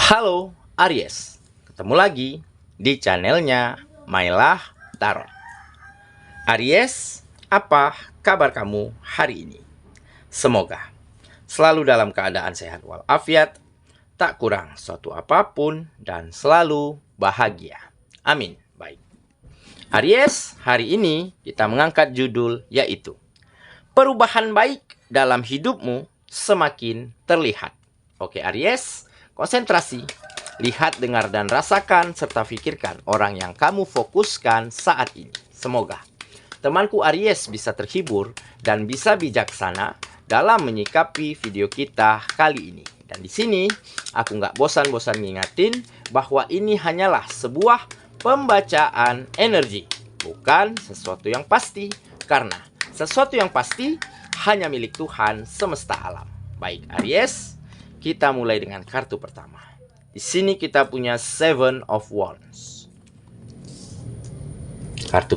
Halo Aries, ketemu lagi di channelnya Mailah Tarot. Aries, apa kabar kamu hari ini? Semoga selalu dalam keadaan sehat walafiat, tak kurang suatu apapun, dan selalu bahagia. Amin. Baik, Aries, hari ini kita mengangkat judul yaitu perubahan baik dalam hidupmu semakin terlihat. Oke Aries, konsentrasi, lihat, dengar, dan rasakan, serta pikirkan orang yang kamu fokuskan saat ini. Semoga temanku Aries bisa terhibur dan bisa bijaksana dalam menyikapi video kita kali ini. Dan di sini aku nggak bosan-bosan ngingatin bahwa ini hanyalah sebuah pembacaan energi, bukan sesuatu yang pasti, karena sesuatu yang pasti hanya milik Tuhan semesta alam. Baik Aries, kita mulai dengan kartu pertama. Di sini kita punya Seven of Wands. Kartu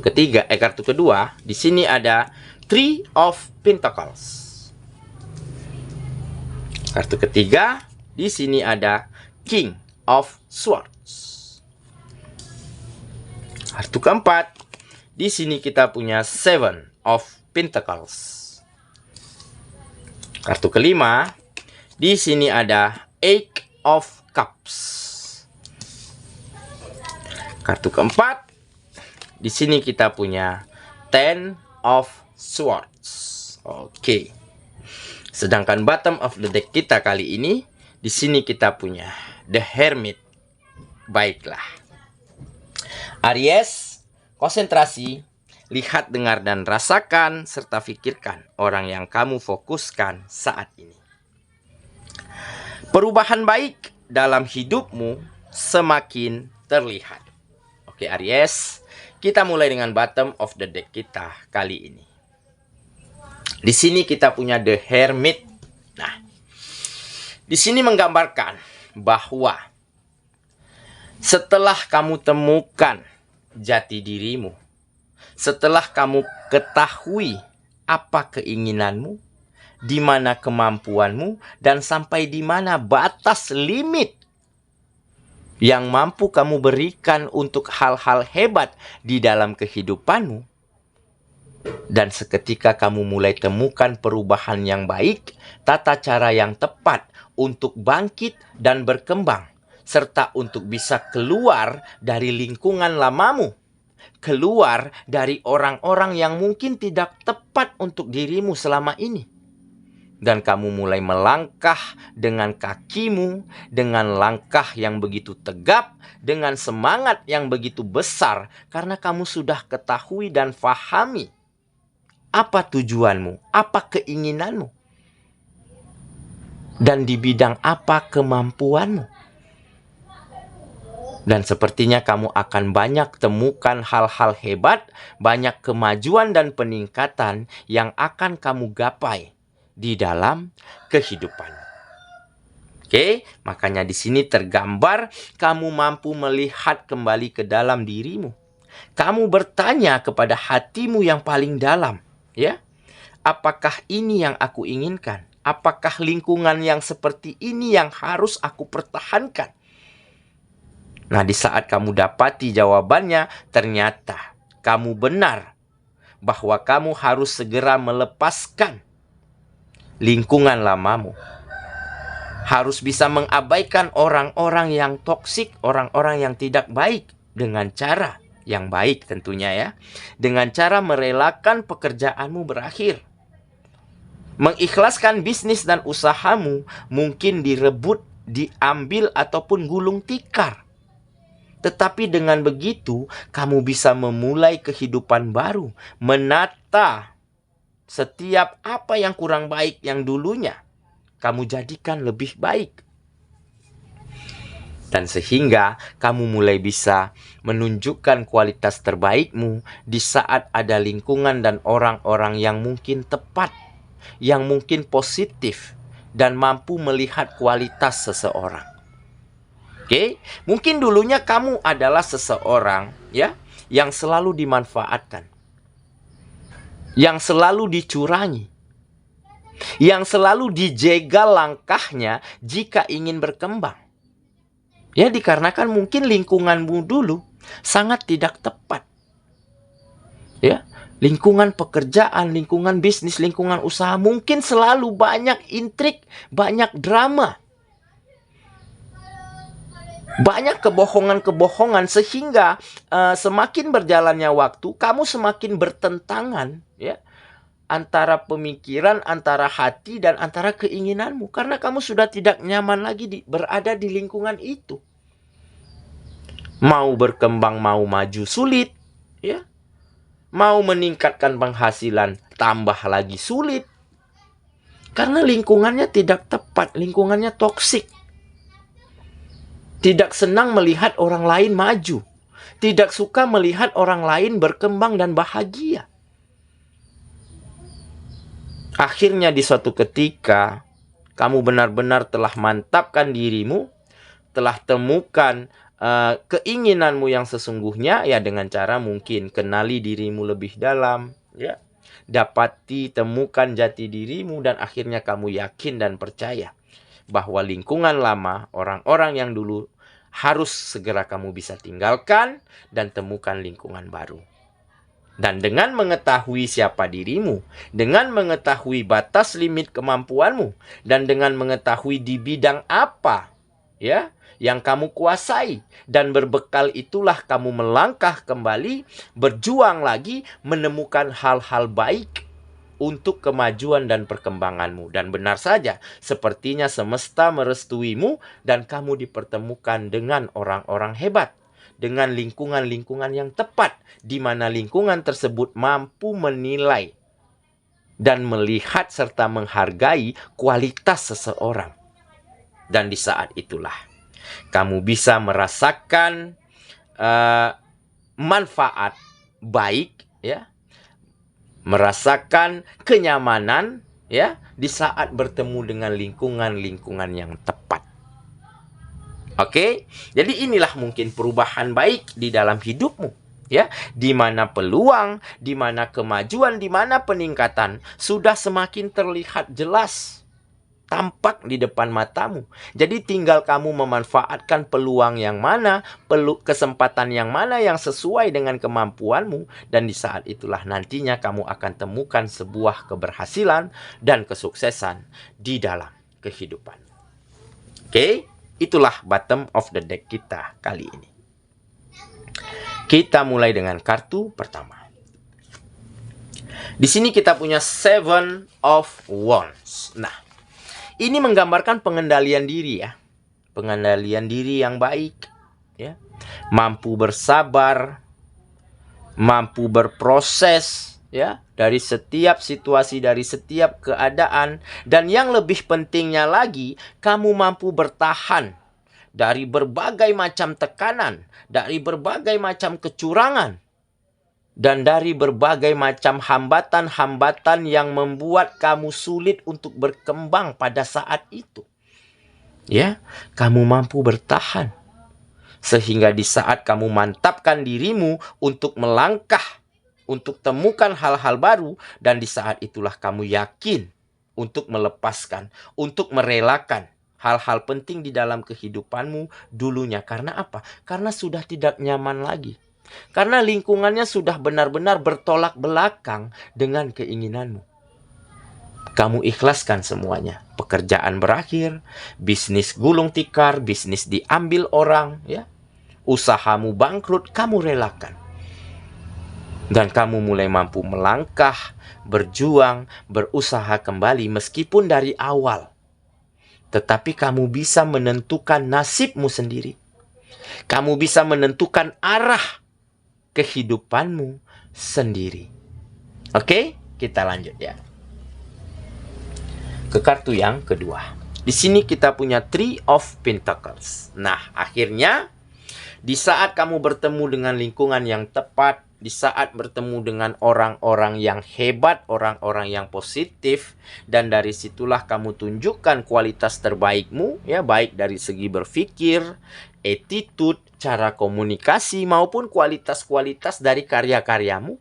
kedua, di sini ada Three of Pentacles. Kartu ketiga, di sini ada King of Swords. Kartu keempat, di sini kita punya Seven of Pentacles. Kartu kelima, di sini ada Eight of Cups. Kartu keempat, di sini kita punya Ten of Swords. Oke. Sedangkan bottom of the deck kita kali ini, di sini kita punya The Hermit. Baiklah. Aries, konsentrasi, lihat, dengar, dan rasakan, serta pikirkan orang yang kamu fokuskan saat ini. Perubahan baik dalam hidupmu semakin terlihat. Oke Aries, kita mulai dengan bottom of the deck kita kali ini. Di sini kita punya The Hermit. Nah, di sini menggambarkan bahwa setelah kamu temukan jati dirimu, setelah kamu ketahui apa keinginanmu, di mana kemampuanmu, dan sampai di mana batas limit yang mampu kamu berikan untuk hal-hal hebat di dalam kehidupanmu. Dan seketika kamu mulai temukan perubahan yang baik, tata cara yang tepat untuk bangkit dan berkembang, serta untuk bisa keluar dari lingkungan lamamu, keluar dari orang-orang yang mungkin tidak tepat untuk dirimu selama ini. Dan kamu mulai melangkah dengan kakimu, dengan langkah yang begitu tegap, dengan semangat yang begitu besar, karena kamu sudah ketahui dan fahami apa tujuanmu, apa keinginanmu, dan di bidang apa kemampuanmu. Dan sepertinya kamu akan banyak temukan hal-hal hebat, banyak kemajuan dan peningkatan yang akan kamu gapai di dalam kehidupan. Oke, makanya di sini tergambar kamu mampu melihat kembali ke dalam dirimu. Kamu bertanya kepada hatimu yang paling dalam, ya. Apakah ini yang aku inginkan? Apakah lingkungan yang seperti ini yang harus aku pertahankan? Nah, di saat kamu dapati jawabannya, ternyata kamu benar bahwa kamu harus segera melepaskan lingkungan lamamu. Harus bisa mengabaikan orang-orang yang toksik, orang-orang yang tidak baik, dengan cara yang baik tentunya ya. Dengan cara merelakan pekerjaanmu berakhir. Mengikhlaskan bisnis dan usahamu mungkin direbut, diambil, ataupun gulung tikar. Tetapi dengan begitu, kamu bisa memulai kehidupan baru, menata setiap apa yang kurang baik yang dulunya kamu jadikan lebih baik. Dan sehingga kamu mulai bisa menunjukkan kualitas terbaikmu di saat ada lingkungan dan orang-orang yang mungkin tepat, yang mungkin positif, dan mampu melihat kualitas seseorang. Oke, mungkin dulunya kamu adalah seseorang ya yang selalu dimanfaatkan, yang selalu dicurangi, yang selalu dijegal langkahnya jika ingin berkembang. Ya, dikarenakan mungkin lingkunganmu dulu sangat tidak tepat. Ya, lingkungan pekerjaan, lingkungan bisnis, lingkungan usaha mungkin selalu banyak intrik, banyak drama. Banyak kebohongan-kebohongan sehingga semakin berjalannya waktu, kamu semakin bertentangan, ya, antara pemikiran, antara hati, dan antara keinginanmu. Karena kamu sudah tidak nyaman lagi berada di lingkungan itu. Mau berkembang, mau maju sulit, ya. Mau meningkatkan penghasilan, tambah lagi sulit. Karena lingkungannya tidak tepat, lingkungannya toksik. Tidak senang melihat orang lain maju. Tidak suka melihat orang lain berkembang dan bahagia. Akhirnya di suatu ketika, kamu benar-benar telah mantapkan dirimu, telah temukan keinginanmu yang sesungguhnya, ya, dengan cara mungkin kenali dirimu lebih dalam, ya. Dapati, temukan jati dirimu, dan akhirnya kamu yakin dan percaya bahwa lingkungan lama, orang-orang yang dulu, harus segera kamu bisa tinggalkan dan temukan lingkungan baru. Dan dengan mengetahui siapa dirimu, dengan mengetahui batas limit kemampuanmu, dan dengan mengetahui di bidang apa, ya, yang kamu kuasai, dan berbekal itulah kamu melangkah kembali, berjuang lagi, menemukan hal-hal baik untuk kemajuan dan perkembanganmu. Dan benar saja, sepertinya semesta merestuimu dan kamu dipertemukan dengan orang-orang hebat, dengan lingkungan-lingkungan yang tepat, di mana lingkungan tersebut mampu menilai dan melihat serta menghargai kualitas seseorang. Dan di saat itulah kamu bisa merasakan manfaat baik, ya, merasakan kenyamanan, ya, di saat bertemu dengan lingkungan-lingkungan yang tepat. Oke, jadi inilah mungkin perubahan baik di dalam hidupmu, ya, di mana peluang, di mana kemajuan, di mana peningkatan sudah semakin terlihat jelas, tampak di depan matamu. Jadi tinggal kamu memanfaatkan peluang yang mana, kesempatan yang mana yang sesuai dengan kemampuanmu, dan di saat itulah nantinya kamu akan temukan sebuah keberhasilan dan kesuksesan di dalam kehidupan. Oke, itulah bottom of the deck kita kali ini. Kita mulai dengan kartu pertama. Di sini kita punya Seven of Wands. Nah, ini menggambarkan pengendalian diri, ya. Pengendalian diri yang baik, ya. Mampu bersabar, mampu berproses, ya, dari setiap situasi, dari setiap keadaan, dan yang lebih pentingnya lagi, kamu mampu bertahan dari berbagai macam tekanan, dari berbagai macam kecurangan, dan dari berbagai macam hambatan-hambatan yang membuat kamu sulit untuk berkembang pada saat itu. Ya, kamu mampu bertahan. Sehingga di saat kamu mantapkan dirimu untuk melangkah, untuk temukan hal-hal baru, dan di saat itulah kamu yakin untuk melepaskan, untuk merelakan hal-hal penting di dalam kehidupanmu dulunya. Karena apa? Karena sudah tidak nyaman lagi. Karena lingkungannya sudah benar-benar bertolak belakang dengan keinginanmu. Kamu ikhlaskan semuanya. Pekerjaan berakhir, bisnis gulung tikar, bisnis diambil orang, ya. Usahamu bangkrut, kamu relakan. Dan kamu mulai mampu melangkah, berjuang, berusaha kembali meskipun dari awal. Tetapi kamu bisa menentukan nasibmu sendiri. Kamu bisa menentukan arah kehidupanmu sendiri. Oke, kita lanjut, ya. Ke kartu yang kedua. Di sini kita punya Three of Pentacles. Nah, akhirnya di saat kamu bertemu dengan lingkungan yang tepat, di saat bertemu dengan orang-orang yang hebat, orang-orang yang positif, dan dari situlah kamu tunjukkan kualitas terbaikmu, ya, baik dari segi berpikir, attitude, cara komunikasi, maupun kualitas-kualitas dari karya-karyamu.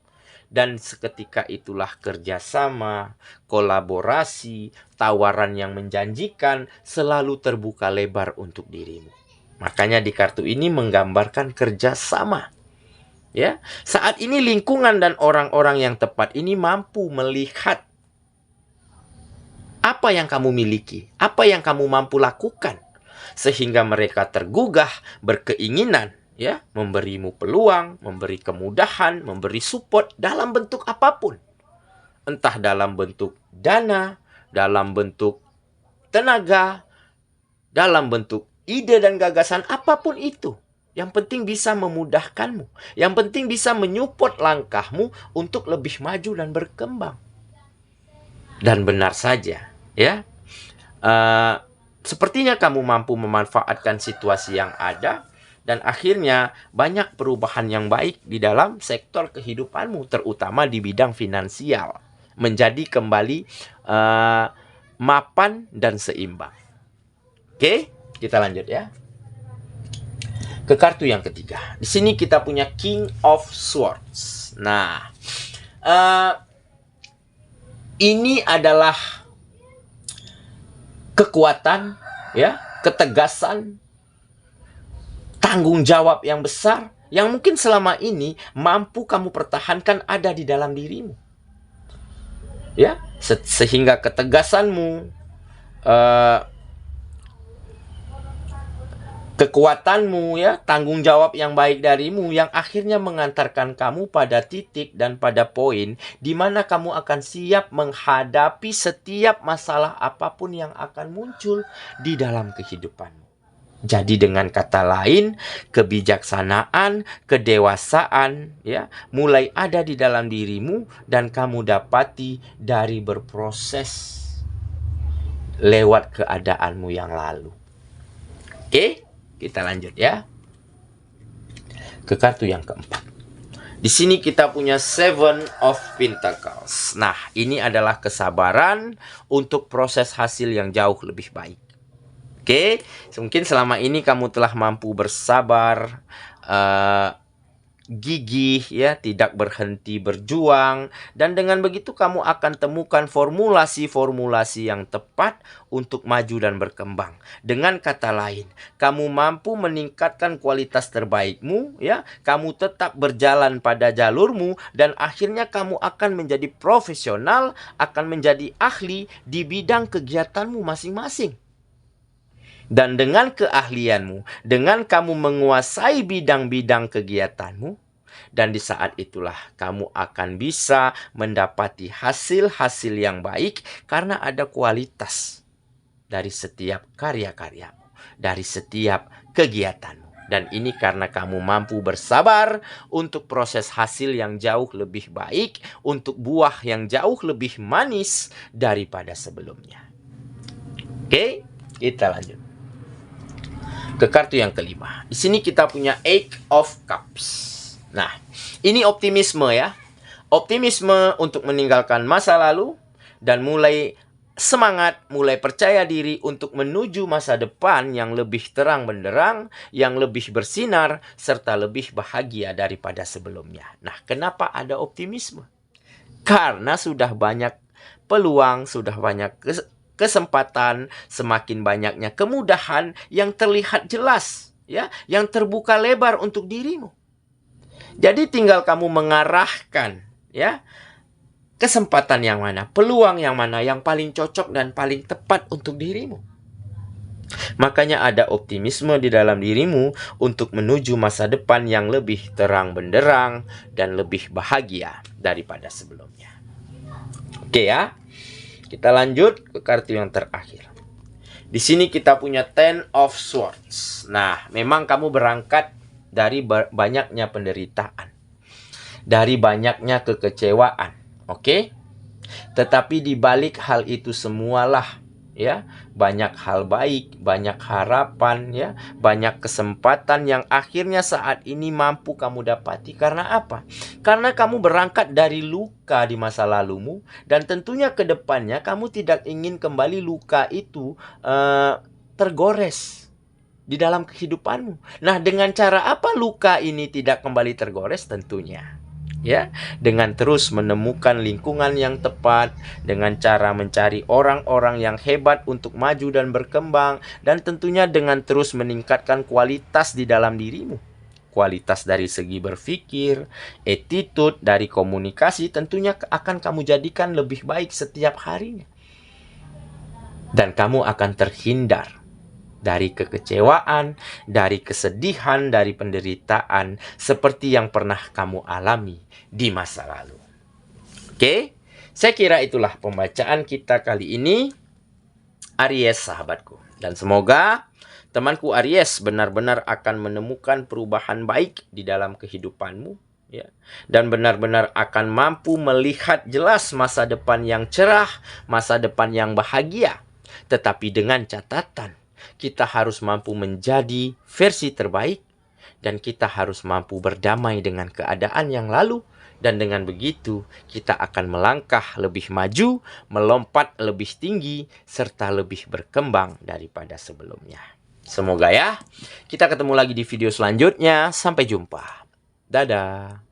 Dan seketika itulah kerjasama, kolaborasi, tawaran yang menjanjikan selalu terbuka lebar untuk dirimu. Makanya di kartu ini menggambarkan kerjasama. Ya, saat ini lingkungan dan orang-orang yang tepat ini mampu melihat apa yang kamu miliki, apa yang kamu mampu lakukan, sehingga mereka tergugah, berkeinginan, ya, memberimu peluang, memberi kemudahan, memberi support dalam bentuk apapun. Entah dalam bentuk dana, dalam bentuk tenaga, dalam bentuk ide dan gagasan, apapun itu. Yang penting bisa memudahkanmu. Yang penting bisa menyupport langkahmu untuk lebih maju dan berkembang. Dan benar saja, ya. Sepertinya kamu mampu memanfaatkan situasi yang ada, dan akhirnya banyak perubahan yang baik di dalam sektor kehidupanmu, terutama di bidang finansial. Menjadi kembali mapan dan seimbang. Oke, kita lanjut ya. Ke kartu yang ketiga. Di sini kita punya King of Swords. Nah, ini adalah kekuatan, ya, ketegasan, tanggung jawab yang besar yang mungkin selama ini mampu kamu pertahankan ada di dalam dirimu. Ya, sehingga ketegasanmu, kekuatanmu, ya, tanggung jawab yang baik darimu yang akhirnya mengantarkan kamu pada titik dan pada poin di mana kamu akan siap menghadapi setiap masalah apapun yang akan muncul di dalam kehidupanmu. Jadi dengan kata lain, kebijaksanaan, kedewasaan, ya, mulai ada di dalam dirimu dan kamu dapati dari berproses lewat keadaanmu yang lalu. Oke? Kita lanjut ya. Ke kartu yang keempat. Di sini kita punya Seven of Pentacles. Nah, ini adalah kesabaran untuk proses hasil yang jauh lebih baik. Oke, mungkin selama ini kamu telah mampu bersabar, gigih, ya, tidak berhenti berjuang, dan dengan begitu kamu akan temukan formulasi-formulasi yang tepat untuk maju dan berkembang. Dengan kata lain, kamu mampu meningkatkan kualitas terbaikmu, ya, kamu tetap berjalan pada jalurmu, dan akhirnya kamu akan menjadi profesional, akan menjadi ahli di bidang kegiatanmu masing-masing. Dan dengan keahlianmu, dengan kamu menguasai bidang-bidang kegiatanmu, dan di saat itulah kamu akan bisa mendapati hasil-hasil yang baik karena ada kualitas dari setiap karya-karyamu, dari setiap kegiatanmu. Dan ini karena kamu mampu bersabar untuk proses hasil yang jauh lebih baik, untuk buah yang jauh lebih manis daripada sebelumnya. Oke, kita lanjut ke kartu yang kelima. Di sini kita punya Eight of Cups. Nah, ini optimisme ya. Optimisme untuk meninggalkan masa lalu dan mulai semangat, mulai percaya diri untuk menuju masa depan yang lebih terang benderang, yang lebih bersinar, serta lebih bahagia daripada sebelumnya. Nah, kenapa ada optimisme? Karena sudah banyak peluang, sudah banyak kesempatan, semakin banyaknya kemudahan yang terlihat jelas, ya, yang terbuka lebar untuk dirimu. Jadi tinggal kamu mengarahkan, ya, kesempatan yang mana, peluang yang mana yang paling cocok dan paling tepat untuk dirimu. Makanya ada optimisme di dalam dirimu untuk menuju masa depan yang lebih terang benderang dan lebih bahagia daripada sebelumnya. Oke ya. Kita lanjut ke kartu yang terakhir. Di sini kita punya Ten of Swords. Nah, memang kamu berangkat dari banyaknya penderitaan, dari banyaknya kekecewaan, oke? Tetapi di balik hal itu semualah, ya, banyak hal baik, banyak harapan, ya, banyak kesempatan yang akhirnya saat ini mampu kamu dapati. Karena apa? Karena kamu berangkat dari luka di masa lalumu, dan tentunya ke depannya kamu tidak ingin kembali luka itu tergores di dalam kehidupanmu. Nah, dengan cara apa luka ini tidak kembali tergores? Tentunya Ya, dengan terus menemukan lingkungan yang tepat, dengan cara mencari orang-orang yang hebat untuk maju dan berkembang, dan tentunya dengan terus meningkatkan kualitas di dalam dirimu. Kualitas dari segi berpikir, attitude dari komunikasi tentunya akan kamu jadikan lebih baik setiap harinya. Dan kamu akan terhindar dari kekecewaan, dari kesedihan, dari penderitaan seperti yang pernah kamu alami di masa lalu. Oke, saya kira itulah pembacaan kita kali ini, Aries sahabatku. Dan semoga temanku Aries benar-benar akan menemukan perubahan baik di dalam kehidupanmu, ya, dan benar-benar akan mampu melihat jelas masa depan yang cerah, masa depan yang bahagia. Tetapi dengan catatan, kita harus mampu menjadi versi terbaik, dan kita harus mampu berdamai dengan keadaan yang lalu. Dan dengan begitu, kita akan melangkah lebih maju, melompat lebih tinggi, serta lebih berkembang daripada sebelumnya. Semoga ya, kita ketemu lagi di video selanjutnya. Sampai jumpa. Dadah.